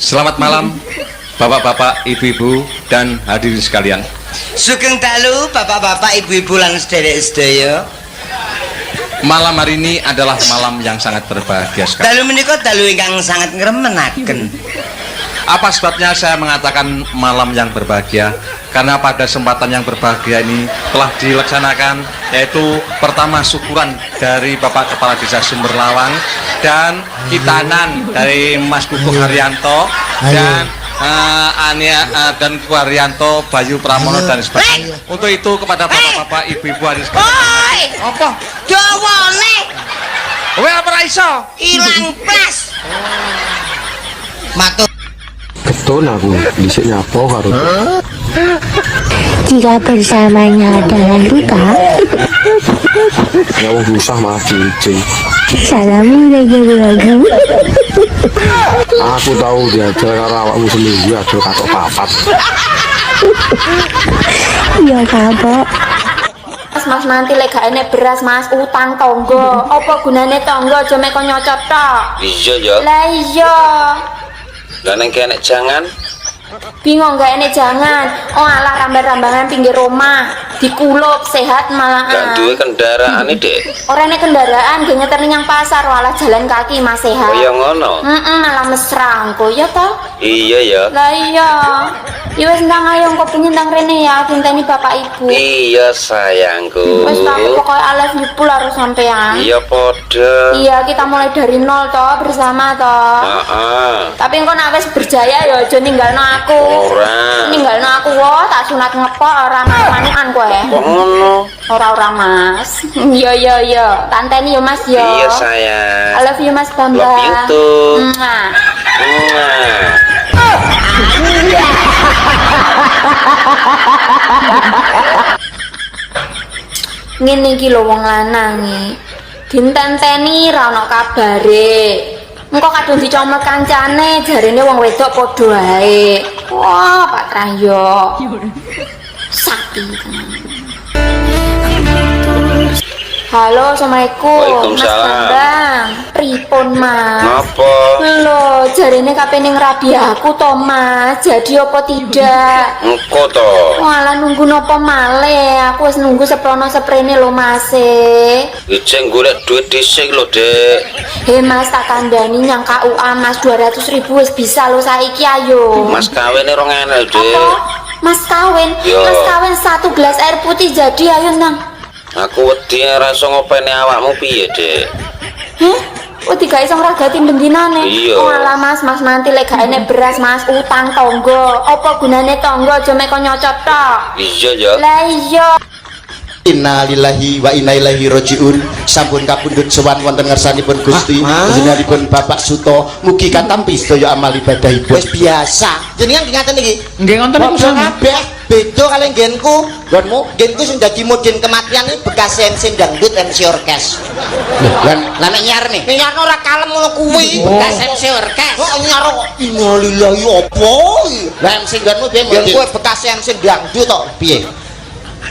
Selamat malam bapak-bapak, ibu-ibu dan hadirin sekalian. Sugeng dalu bapak-bapak, ibu-ibu lan sedherek-sedaya. Malam hari ini adalah malam yang sangat berbahagia sekali. Dalu menika dalu ingkang sangat ngremenaken. Apa sebabnya saya mengatakan malam yang berbahagia? Karena pada kesempatan yang berbahagia ini telah dilaksanakan, yaitu pertama syukuran dari Bapak Kepala Desa Sumberlawang dan hitanan dari Mas Kukuh Haryanto dan dan Haryanto, Bayu Pramono dan sebagainya. Untuk itu kepada bapak-bapak, ibu-ibu hadirin sekalian. Apa? Dawane Kowe apa ra iso? ilang plas. Matur. Betul aku dhisik nyapa karo Jika bersamanya adalah luka, ya wong susah malah cincin. salamu lagu-lagu. Aku tahu diajar karo awakmu seminggu aja kakok papat. Ya kapok. Mas nanti lek gak enek beras Mas, utang tonggo. Apa gunane tonggo aja mek kon nyocot tok. Iya ya. Lah iya. Lah nek enek jangan Bingung gak enek jangan. Oh alah rambar-rambangan pinggir rumah, dikulup sehat gak malahan. duwe kendaraan Dek. Ora enek kendaraan, ge nyetir nyang pasar walah jalan kaki Mas sehat. Oh ya ngono. Malah mesra engko ya toh. Iya ya. Lah iya. Ya wis ndang ayo engko pengen ndang rene ya genteni bapak ibu. Iya sayangku. Wis tak pokoke I love you full harus sampean. Iya podo. Iya, kita mulai dari nol toh bersama toh. Heeh. Tapi engko nek wis berjaya ya aja ninggalno aku. Ora. Ninggalno aku wo, tak sunat ngepok ora manukan kowe. Kok ngono? Ora Mas. Iya. Tanteni yo Mas yo. Iya sayang. I love you Mas Bambang. Love you too. Mwah. Ngene iki lho wong lanang iki. Dintenteni ra ono kabare. Engko kadung dicomel kancane, jarene wong wedok padha ae. Wah, Pak Trahyo. Sapi tenan. Halo, assalamualaikum. Waalaikumsalam. Mas Bambang. Pripun, Mas? Napa? Lho, jarene kapening rabi aku to, Mas. Jadi apa tidak? Engko to. Walah nunggu nopo malih. Aku wis nunggu seprono seprene lho, Mas. Ijeng golek duit dhisik lho, Dek. He Mas, tak kandhani nyang KUA Mas 200.000 wis bisa lho saiki ayo. Mas kawene 2.000, Dek. Apa? Mas kawin? Yo. Mas kawin 1 gelas air putih jadi ayo nang. Aku wedi ora iso ngopeni awakmu piye, Dek? Heh? Wedi gak iso ngragati bendinane. Iya. Oh alah Mas, Mas nanti lek gak enek beras Mas, utang tonggo. Apa gunane tonggo aja mek kon nyocot tok. Iya ya. Lah iya. Innalillahi wa inna ilaihi rajiun. Sampun kapundhut sowan wonten ngersanipun Gusti panjenenganipun Bapak Suto, mugi katampi sedaya amal ibadahipun. Wis biasa. Jenengan ngaten iki. Nggih ngoten niku kabeh beda kalih nggenku. Nggonmu, nggenku sing dadi mudin kematian iki bekas MC dangdut MC orkes. Lan nek nyarne. Nyarne ora kalem ngono kuwi, bekas MC orkes. Kok nyaro innalillahi opo? Lah MC nggonmu piye? Nggonku bekas MC dangdut tok piye?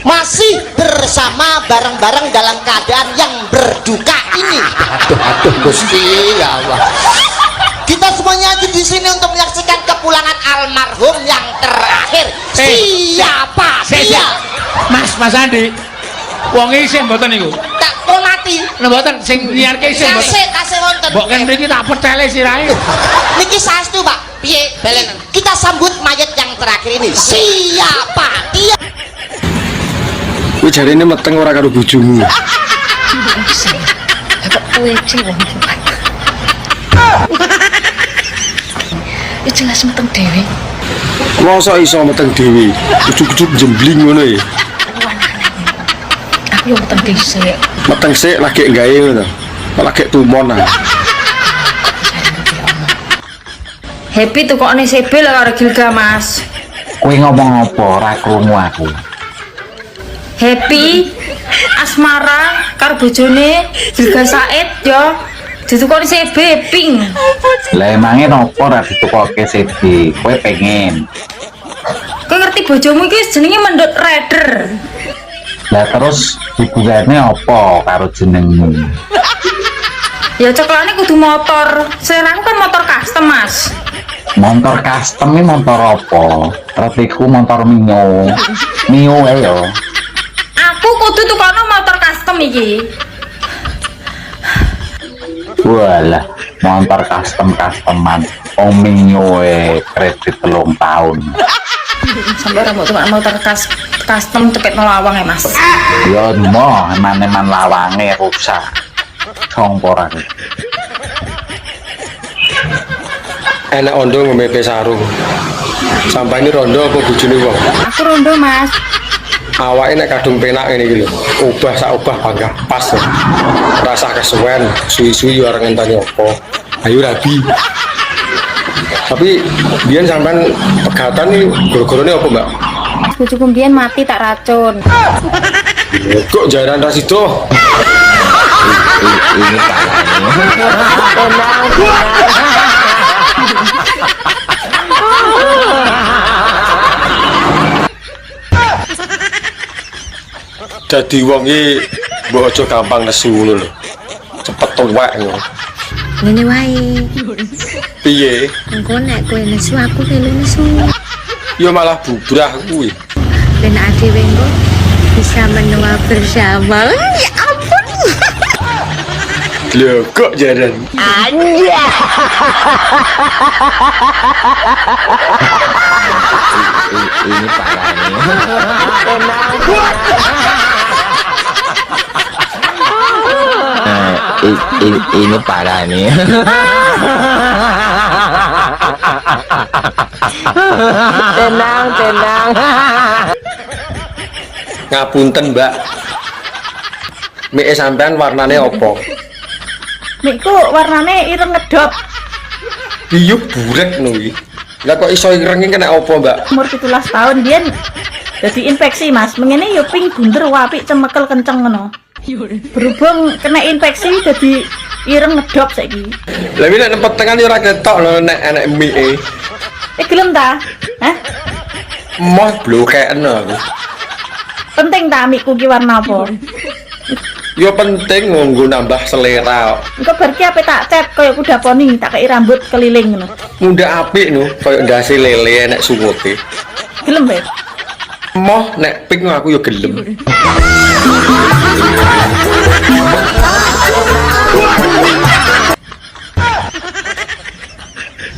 Masih bersama bareng-bareng dalam keadaan yang berduka ini. Aduh Gusti ya Allah. Kita semuanya di sini untuk menyaksikan kepulangan almarhum yang terakhir. Siapa dia? Mas Andi. Wong iki sing mboten niku. Tak hormati. Lha mboten sing nyiarke sing mboten. Kasih wonten. Mbok kan mriki tak petele sirahe. Niki saestu, Pak. Piye balen? Kita sambut mayat yang terakhir ini. Siapa dia? Kuwi jarene meteng ora karo bojomu. Ya jelas meteng dhewe. Mosok iso meteng dhewe. Ujug-ujug jembling ngono ya. Aku yo meteng dhisik. Meteng sik lagi gawe ngono. Lagi tumon ah. Happy tukokne CB lho karo Gilga, Mas. Kowe ngomong apa ora krungu aku. Happy asmara karo bojone Gilga Said yo ditukokne CB ping. Lah emange napa ora ditukoke CD? Kowe pengen. Kowe ngerti bojomu iki jenenge Mendut Rider. Lah terus hubungane apa karo jenengmu? Ya ceklane kudu motor. Serang kan motor custom, Mas. Motor custom ini motor apa? Retiku motor Mio. Mio ayo. Aku kudu tukono motor custom iki. Walah, motor customan. Mio kredit 3 tahun. Sampai rambut tuh motor custom cepet lawang ya Mas. Ya mo, eman-eman lawange rusak. Songporan. Enak ondo ngemepe sarung. Sampai ini rondo apa bojone wong? Aku rondo Mas. Awake nek kadung penak ngene iki lho. Ubah sak ubah bangga pas. Rasa kesuwen, suwi-suwi ora ngenteni apa. Ayo rabi. Tapi biyen sampean pegatan iki gara-garane apa, Mbak? Bojoku mbiyen mati tak racun. Kok jaran ra sido? Ini Dadi wong iki mbok aja gampang nesu ngono lho. Cepet tuwek ngono. Ngene wae. Piye? Engko nek kowe nesu aku melu nesu. Ya malah bubrah kuwi. Ben adewe engko bisa menua bersama. Ya ampun. Lho kok jaran? Anja. ini parah nih. Ini parah nih. Tenang. Ngapunten, Mbak. Mie sampean warnane apa? Mikku warnane ireng ngedop. Biyuh burek ngono iki. Lah kok iso ireng iki kena apa, Mbak? Umur 17 tahun biyen dadi infeksi Mas. Mengene yo ping bunder apik cemekel kenceng ngono. Berhubung kena infeksi dadi ireng ngedop saiki. Lah nek nepetengan yo ora ketok lho nek enek mie. Gelem ta? Hah? Moh blokeken aku. Penting ta mikku ki warna apa? Yo penting nganggo nambah selera. Engko bar ki ape tak cat kaya kuda poni, tak kei rambut keliling ngono. Muda apik no, kaya ndase lele enek sumute. Gelem wae. Moh nek pink aku yo gelem.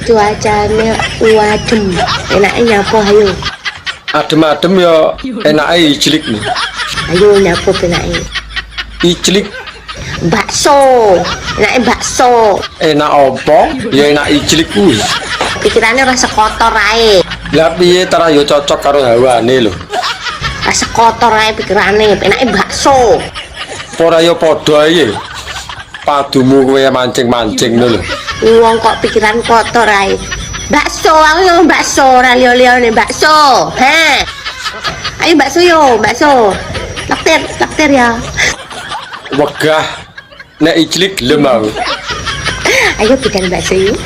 Cuacanya wadem. Enaknya nyapa ayo. Adem-adem yo enake ijlik nih. Ayo nyapa enaknya. Ijlik Bakso. Enaknya bakso. enak apa? Ya enak ijlik kuwi. Pikirannya rasa kotor ae. Lah piye tara yo cocok karo hawane lho. Rasa kotor ae pikirannya. Enaknya bakso. Ora yo padha ae. Padumu kowe mancing-mancing lho. Wong kok pikiran kotor ae. Bakso, aku yo bakso, ora liyo-liyo nih bakso. Heh. Ayo bakso yo, bakso. Lakter ya. Wegah nek ijlik gelem aku. Ayo bikin bakso yuk.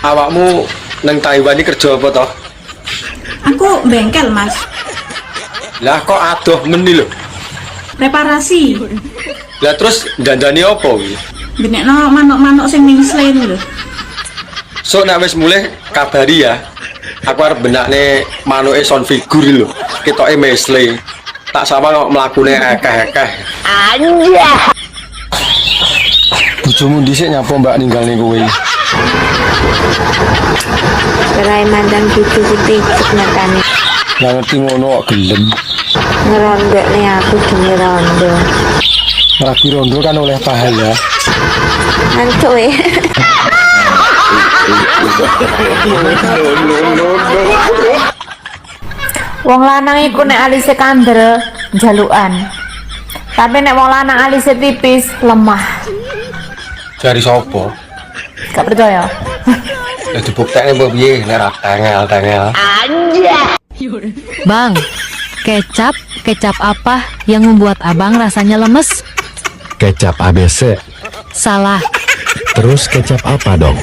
Awakmu nang Taiwan iki kerja apa toh? Aku bengkel Mas. Lah kok adoh meni lho. Reparasi. Lah terus dandani apa kuwi? Benekno manuk-manuk sing mingsle lho. So nek wis mulih kabari ya. Aku arep benakne manuke sound figure lho. Ketoke mesle. Tak sama kok mlakune akeh-akeh. Anja. Bojomu dhisik nyapa Mbak ninggalne kowe? Kerai mandang cucu putih nyatane. Lah ngerti ngono kok gelem. Ngerondok nih aku demi rondo. Rapi rondo kan oleh pahala. Ngantuk ya. Wong lanang iku nek alise kandel jalukan. Tapi nek wong lanang alise tipis lemah. Jari sapa? Gak percaya? Ya dibuktekne mbok piye nek ra tangel-tangel. Bang, kecap apa yang membuat abang rasanya lemes? Kecap ABC. Salah, Terus kecap apa dong?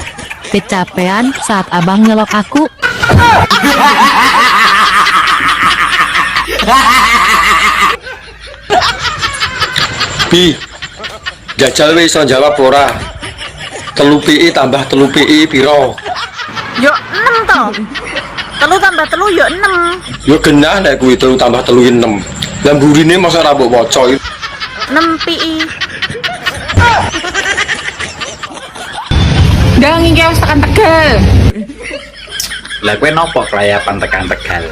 kecapean saat abang nyelok aku. Bi, jajal wis iso jawab ora? 3 PI tambah 3 PI piro? Yo 6 to. 3 tambah 3 yo 6. Yo genah nek kuwi 3 tambah 3 6. Lah mburine mosok ora mbok waca. 6 PI. Gang iki wis tekan Tegal. Lah kowe nopo kelayapan tekan Tegal?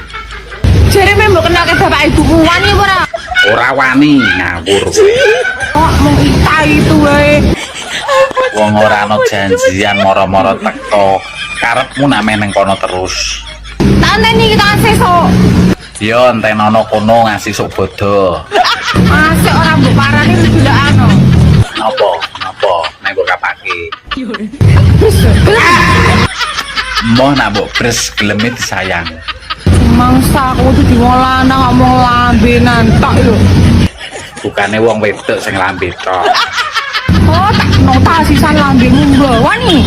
Jare mbok kenal ke bapak ibuku wani ora? Ora wani ngawur kowe. Kok mung kita itu wae. Wong ora ana janjian moro-moro teko. Karepmu nak meneng kono terus. Tandeni kita sesuk. Yo entenono kono ngasih sok bodo. Masih ora mbok parani ndelokano. Napa? Nek mbok kapake. Moh nak mbok bres geleme disayang. Mangsa aku tuh diwolana ngomong lambenan tok lho. Bukane wong wedok sing lambe tok. Oh, tak nota sisan lambemu mbok wani.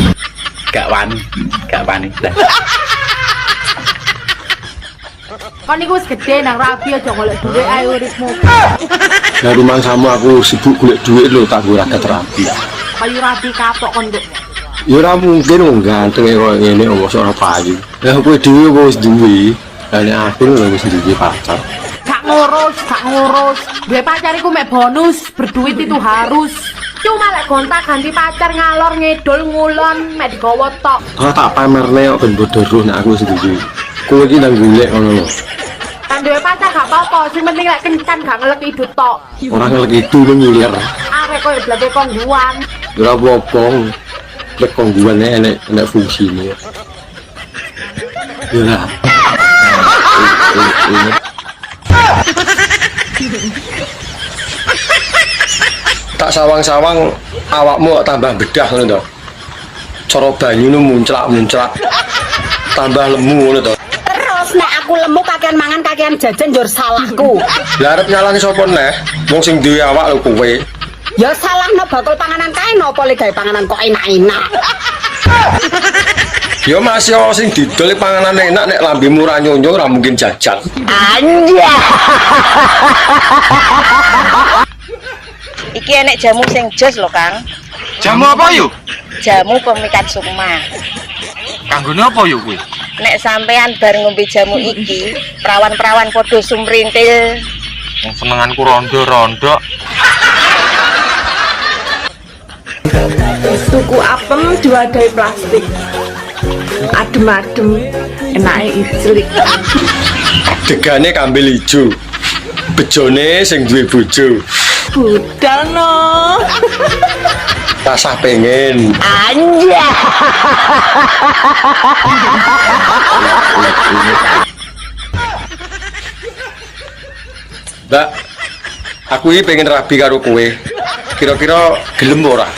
Gak wani. Lah. Kan iku wis gede nang rapi aja golek dhuwit ae uripmu. Nah rumah sama aku sibuk golek duit lho tak ora terapi. Kayu rapi kapok kon nduk. Ya ora mungkin wong ganteng koyo ngene mosok ora payu. Lah kowe dhewe wis duwe. Lah nek aku lho wis duwe pacar. Gak ngurus. Duwe pacar iku mek bonus, berduit itu harus. Cuma lek gonta ganti pacar ngalor ngidul ngulon mek digawa tok. Ora tak pamerne kok ben bodo roh nek aku wis duwe. Kowe iki nang golek ngono lho. Kan duwe pacar gak apa-apa, sing penting lek kencan gak ngelek idut tok. Ora ngelek itu lho nyulir. Arek koyo blake kongguan. Ora apa-apa. Lek kongguan enek fungsine. Ya lah. Tak sawang-sawang awakmu kok tambah bedah ngono to. Cara banyune munclak. Tambah lemu ngono to. Terus nek aku lemu kakean mangan kakean jajan njur salahku. Lah arep nyalani sapa neh? Wong sing duwe awak lho kowe. Ya salahno bakul panganan kae napa le gawe panganan kok enak-enak. Ya masih sing didol panganan enak nek lambemu ora nyonyo ora mungkin jajan. Anja. Iki enek jamu sing jos lho, Kang. Jamu apa yuk? Jamu pemikat sukma. Kanggone apa yuk kuwi? Nek sampean bar ngombe jamu iki, perawan-perawan padha sumrintil. Wong senenganku rondo-rondo. Tuku apem diwadahi plastik. Adem-adem, enake iclik. Degane kambil ijo. Bejone sing duwe bojo. Budal no. Rasah pengen. Anja. Mbak, aku ini pengen rabi karo kowe. Kira-kira gelem ora?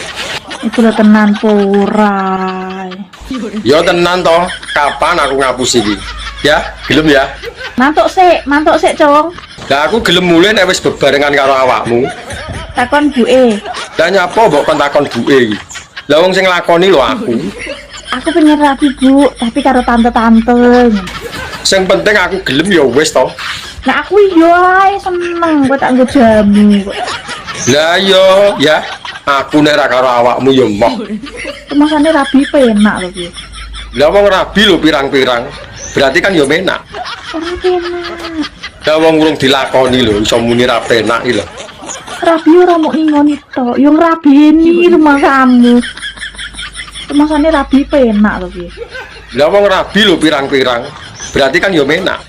Itu udah tenan pura. Ya tenan toh. Kapan aku ngapus iki? Ya, gelem ya. Mantuk sik, Cong. Lah aku gelem mulai nek wis bebarengan karo awakmu. Takon buke. Lah nyapa mbok kon takon buke iki? Lah wong sing nglakoni lho aku. Aku pengen rapi, Bu, tapi karo tante-tante. Sing penting aku gelem ya wis toh. Nah aku yo ae seneng kok tak nggo jamu. Lah yo ya, aku nek ra karo awakmu ya moh. Masane rabi penak lho iki. Lah wong rabi lho pirang-pirang. Berarti kan ya menak. Ora penak. Lah wong urung dilakoni lho iso muni ra penak iki lho. Rabi ora mau ngingoni tok, yo ngrabeni rumah kamu. Masane rabi penak lho iki. Lah wong rabi lho pirang-pirang. Berarti kan ya menak.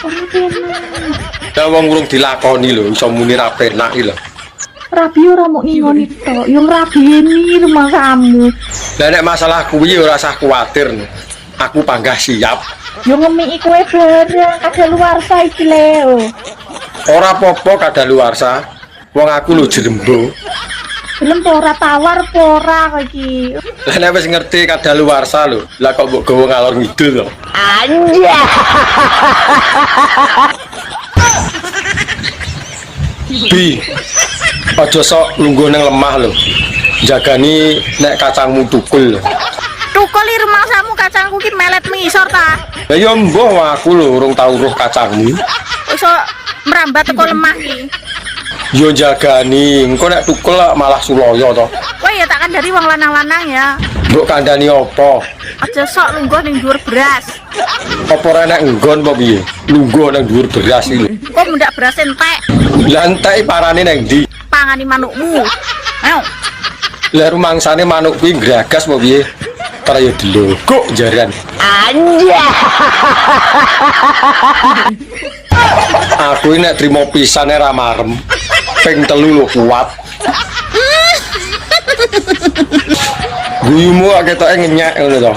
Ora penak. Lah wong urung dilakoni lho iso muni ra penak iki lho. Rabi ora mau ngingoni tok, yo ngrabeni rumah kamu. Lah nek masalah kuwi ora usah kuwatir. Aku panggah siap. Yo ngemiki kowe bareng kadaluwarsa iki Leo. Ora apa-apa kadaluwarsa. Wong aku lho jrembo. Belum ora tawar ora iki. Lah nek wis ngerti kadaluwarsa lho. Lah kok mbok gawa ngalor ngidul lho. Anja. Bi. Aja sok lungguh nang lemah lho. Jagani nek kacangmu tukul lho. Tukul li rumah samu kacangku ki melet ngisor ta. Lah ya mbuh aku lho urung tau roh kacangmu. Iso merambat teko lemah ki. Yo jagani, engko nek tukel malah suloyo to. Kowe ya tak kandhani wong lanang-lanang ya. Mbok kandhani apa? Aja sok lungguh ning dhuwur beras. Apa ora nek nggon apa piye? Lungguh nang dhuwur beras iki lho. Kok mundak beras entek, Lah entek parane nang ndi? pangani manukmu. Ayo. Lah rumangsane manuk kuwi gragas apa piye? Ora yo delokok jaran. Anja. Aku ini nek trimo pisane ra marem. Ping 3 lho kuat. Guyumu ketoke ngenyek ngono to.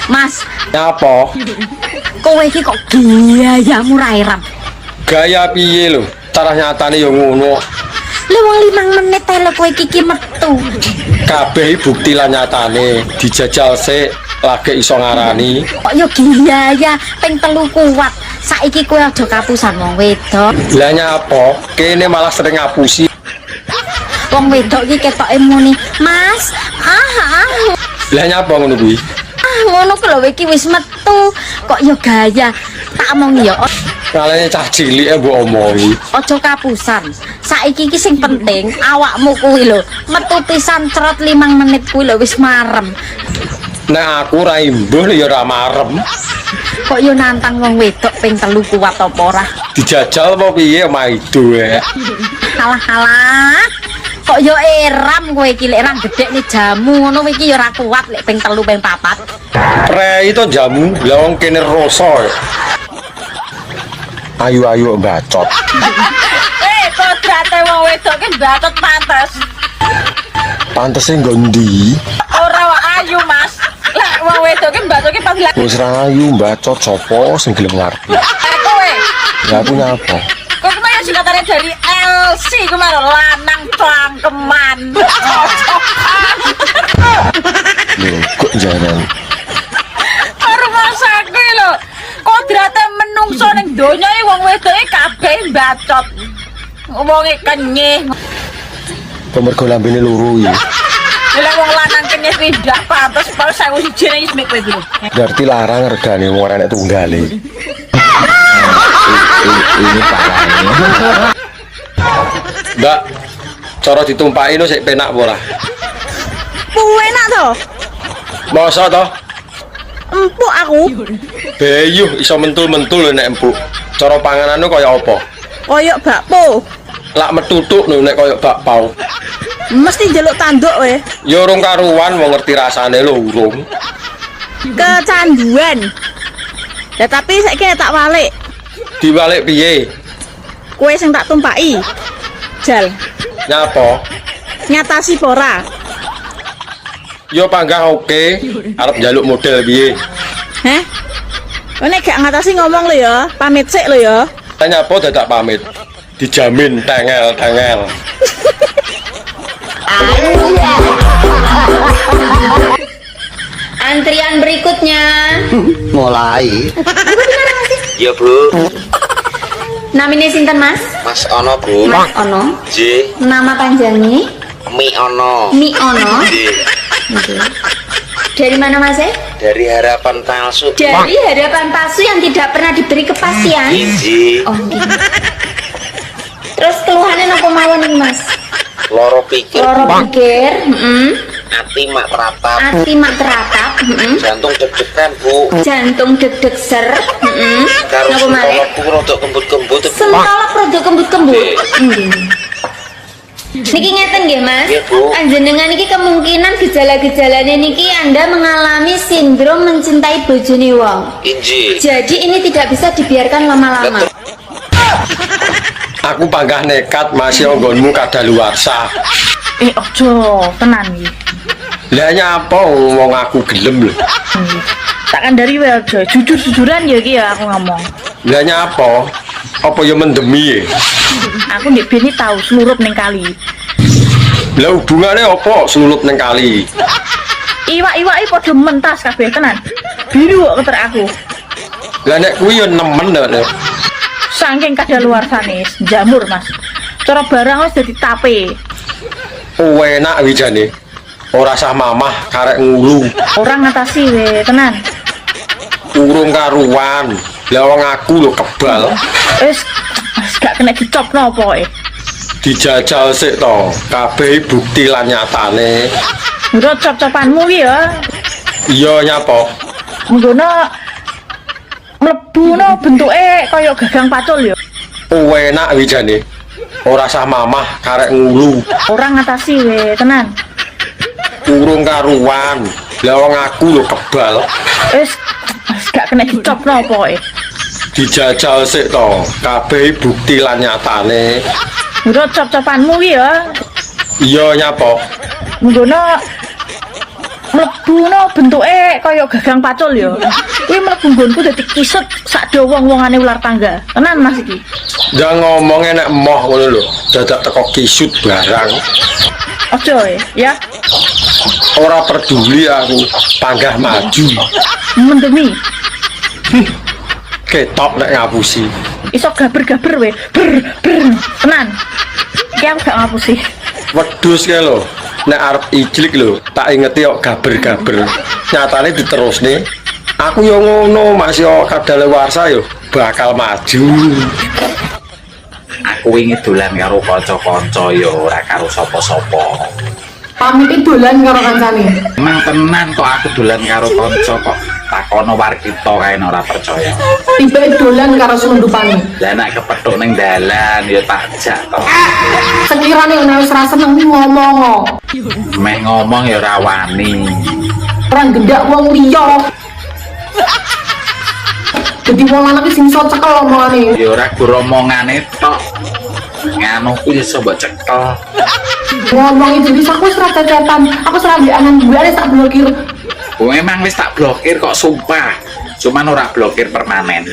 Mas, Nyapa? kowe iki kok gayamu ra irem. Gaya piye lho? Cara nyatane yo ngono. Lah wong 5 menit ae lho kowe iki metu. Kabeh bukti lan nyatane dijajal sik lagi iso ngarani. Kok yo gaya ping 3 kuat. Saiki kowe aja kapusan wong wedok. Lah nyapa? Kene malah sering ngapusi. Wong wedok iki ketoke muni, "Mas, Lah nyapa ngono kuwi? ngono ku lho iki wis metu." Kok yo gaya. Tak omong yo. Kalane cah cilike mbok omongi. Aja kapusan. Saiki iki sing penting awakmu kuwi lho. Metu pisan cerot 5 menit kuwi lho wis marem. Nek aku ra imbuh ya ora marem. Kok yo nantang wong wedok ping 3 kuat apa ora? Dijajal apa piye maido ya. Halah. Kok yo eram kowe iki lek ra gedhekne jamu ngono iki yo ora kuat lek ping 3 ping 4. Prei to jamu, lah wong kene rasa. Ayu-ayu bacot. Kodrate wong wedok ki bacot pantes. Pantese nggondi? Ora ayu, Mas. Lek wong wedok ki bacot ki pas lek Wis ra ayu bacot sapa sing gelem ngarep. kowe. Ya aku nyapa? Kok kemana singkatannya dari LC kemana lanang cangkeman. Lho, kok jaran? Rumah sakit lho. Kodrate menungso ning donya iki wong wedoke kabeh bacot. Ngomonge kenyih. Pemergo lambene loro iki. Lek wong lanang kenyih pindah pantes pas 1.000 ning ismek kowe iki lho. Berarti larang regane wong ora nek tunggale. Ini parahnya. Mbak, cara ditumpaki no sik penak apa ora? Enak to? Masa to? Empuk aku. Beyuh iso mentul-mentul lho nek empuk. Cara panganane kaya apa? Koyok bakpo. Lak metutuk lho nek kaya bakpao. Mesti njaluk tanduk we. Ya urung karuan wong ngerti rasane lho urung. Kecanduan. Ya tapi saiki tak walik. Diwalik piye? Kue sing tak tumpaki. Jal. Nyapa? Nyatasi pora. Yo panggah oke. Arep njaluk model piye? Heh? Nek gak ngatasi ngomong lho ya, pamit sik lho ya. Nyapa dadak pamit? Dijamin tengel-tengel. Antrian berikutnya. Mulai. Ya Bu, Namine sinten Mas? Mas Ono Bu. Mas Ono. J, Nama panjangnya? Mi Ono. Mi Ono. J, Dari mana Mas? dari harapan palsu. Dari harapan palsu yang tidak pernah diberi kepastian. J, Oh, gitu. Terus keluhannya apa mawon nih Mas? loro pikir. Loro pikir, Ati mak teratap. ati mak teratap, Jantung deg-degan Bu. jantung deg-deg ser, Karo Napa malih? sentolokku rodok kembut-kembut. Bu. Sentolok rada kembut-kembut. Nggih. Niki ngeten nggih Mas. Nggih, Bu. Panjenengan iki kemungkinan gejala-gejalanya niki Anda mengalami sindrom mencintai bojone wong. Inji. Jadi ini tidak bisa dibiarkan lama-lama. Aku panggah nekat masih nggonmu kadaluwarsa. Ojo, tenan iki. Lah nyapa wong aku gelem lho. Takkan dari wae aja, jujur-jujuran ya iki ya aku ngomong. Lah nyapa? Apa ya mendemi ya? Aku ndek bini tahu slurup ning kali. Lah hubungane apa sulup ning kali? Iwak-iwake padha mentas kabeh tenan. Biru kok keter aku. Lah nek kuwi ya nemen lho. Saking kadaluwarsane jamur Mas. Cara barang wis dadi tape. Enak wijane. Ora sah mamah karek ngulu. Orang ngatasi we tenan. Urung karuan. Lah wong aku lho kebal. Wis gak kena dicopno pokoke. Dijajal sik to, kabeh bukti lan nyatane. Menurut cop-copanmu ki ya, Iya nyapa? menggono mlebu no bentuke kaya gagang pacul ya. Enak wijane. Ora sah mamah karek ngulu. Ora ngatasi we, tenan. Urung karuan. Lah wong aku lho kebal. Wis gak kena dicopno pokoke. Dijajal sik to, kabeh bukti lan nyatane. Menurut cop-copanmu ki ya, Iya nyapa? menggono mlebu no bentuke kaya gagang pacul ya. Kuwi mlebu nggonku dadi kisut sak do wong-wongane ular tangga. Tenan Mas iki. Jangan ngomong enek emoh ngono lho, dadak teko kisut barang. Ojo ya. Ora peduli aku, panggah maju. Mendemi Ketok nek ngapusi. iso gaber-gaber we. Tenan. Iki aku gak ngapusi. Wedhus kae lho, nek arep ijlik lho, tak ingeti kok gaber-gaber. Nyatane diterusne. Aku yo ngono, Mas yo kadaluwarsa yo bakal maju. Aku wingi dolan karo kanca-kanca ya ora karo sapa-sapa. Pamit dolan karo kancane. Emang tenan kok aku dolan karo kanca kok takono Warkito kae ora percaya. Tiba dolan karo selundupane. Lah nek kepethuk ning dalan ya tak jak to. Sekirane nek wis ra seneng ngomong. Meh ngomong ya ora wani. Ora gendak wong liya. Jadi wong lanang iki sing iso cekel omongane. Ya ora gur omongane tok. Nganu kuwi iso mbok cekel. Ngomong iki aku wis ra cecetan. Aku wis ra anan gue tak blokir. Memang wis tak blokir kok sumpah. Cuman ora blokir permanen.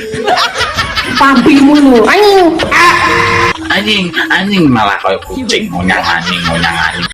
Pampimu lho. Anjing. Anjing malah kayak kucing ngunyang anjing.